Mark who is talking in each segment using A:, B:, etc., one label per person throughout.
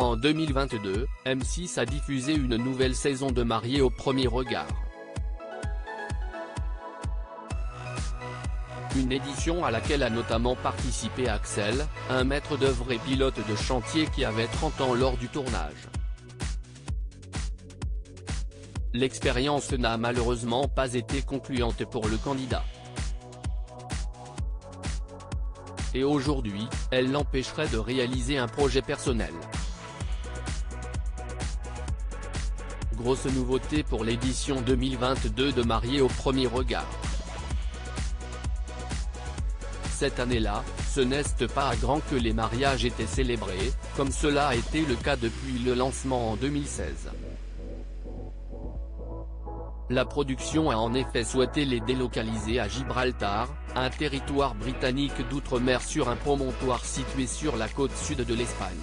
A: En 2022, M6 a diffusé une nouvelle saison de Mariés au premier regard. Une édition à laquelle a notamment participé Axel, un maître d'œuvre et pilote de chantier qui avait 30 ans lors du tournage. L'expérience n'a malheureusement pas été concluante pour le candidat. Et aujourd'hui, elle l'empêcherait de réaliser un projet personnel. Grosse nouveauté pour l'édition 2022 de Mariés au premier regard. Cette année-là, ce n'est pas à grand que les mariages étaient célébrés, comme cela a été le cas depuis le lancement en 2016. La production a en effet souhaité les délocaliser à Gibraltar, un territoire britannique d'outre-mer sur un promontoire situé sur la côte sud de l'Espagne.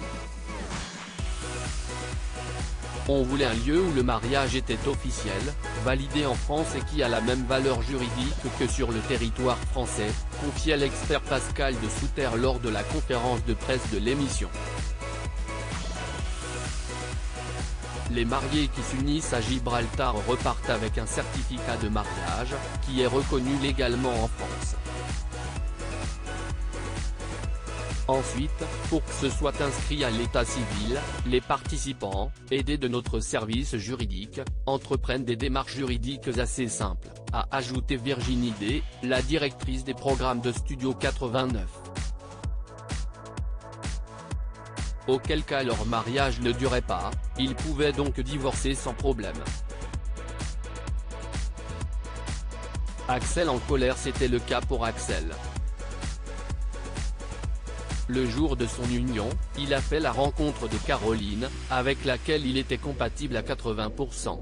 A: On voulait un lieu où le mariage était officiel, validé en France et qui a la même valeur juridique que sur le territoire français, confiait l'expert Pascal de Souter lors de la conférence de presse de l'émission. Les mariés qui s'unissent à Gibraltar repartent avec un certificat de mariage, qui est reconnu légalement en France. Ensuite, pour que ce soit inscrit à l'état civil, les participants, aidés de notre service juridique, entreprennent des démarches juridiques assez simples, a ajouté Virginie D, la directrice des programmes de Studio 89. Auquel cas leur mariage ne durait pas, ils pouvaient donc divorcer sans problème. Axel en colère. C'était le cas pour Axel. Le jour de son union, il a fait la rencontre de Caroline, avec laquelle il était compatible à 80%.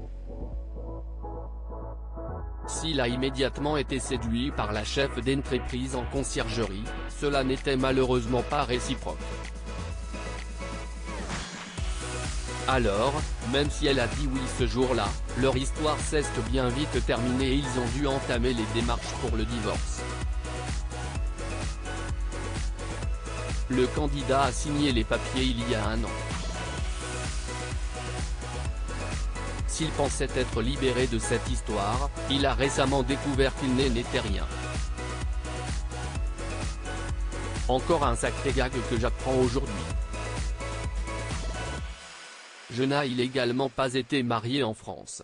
A: S'il a immédiatement été séduit par la chef d'entreprise en conciergerie, cela n'était malheureusement pas réciproque. Alors, même si elle a dit oui ce jour-là, leur histoire s'est bien vite terminée et ils ont dû entamer les démarches pour le divorce. Le candidat a signé les papiers il y a un an. S'il pensait être libéré de cette histoire, il a récemment découvert qu'il n'était rien. Encore un sacré gag que j'apprends aujourd'hui. Je n'ai également pas été marié en France.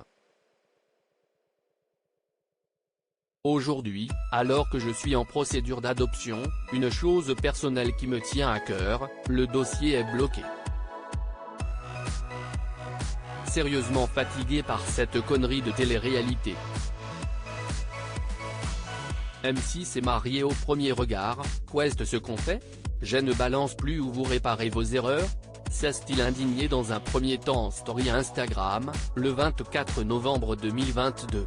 A: Aujourd'hui, alors que je suis en procédure d'adoption, une chose personnelle qui me tient à cœur, le dossier est bloqué. Sérieusement fatigué par cette connerie de télé-réalité. M6 est marié au premier regard, qu'est-ce ce qu'on fait? Je ne balance plus où vous réparez vos erreurs? S'est-il indigné dans un premier temps en story Instagram, le 24 novembre 2022.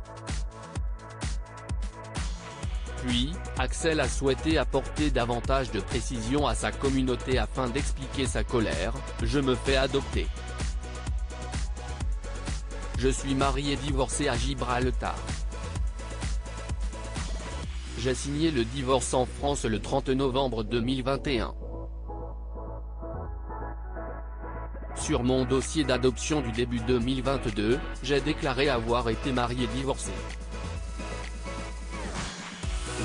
A: Puis, Axel a souhaité apporter davantage de précision à sa communauté afin d'expliquer sa colère, « Je me fais adopter. Je suis marié et divorcé à Gibraltar. J'ai signé le divorce en France le 30 novembre 2021. Sur mon dossier d'adoption du début 2022, j'ai déclaré avoir été marié et divorcé.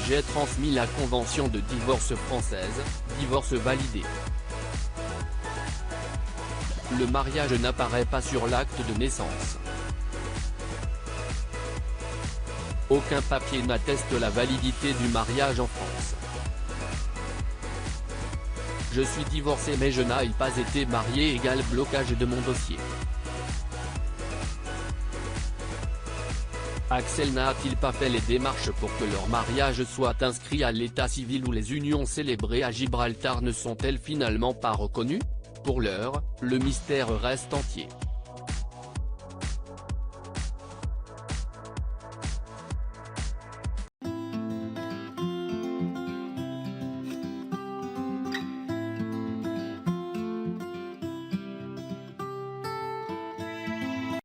A: J'ai transmis la convention de divorce française, divorce validé. Le mariage n'apparaît pas sur l'acte de naissance. Aucun papier n'atteste la validité du mariage en France. Je suis divorcé mais je n'ai pas été marié égale blocage de mon dossier. Axel n'a-t-il pas fait les démarches pour que leur mariage soit inscrit à l'état civil ou les unions célébrées à Gibraltar ne sont-elles finalement pas reconnues? Pour l'heure, le mystère reste entier.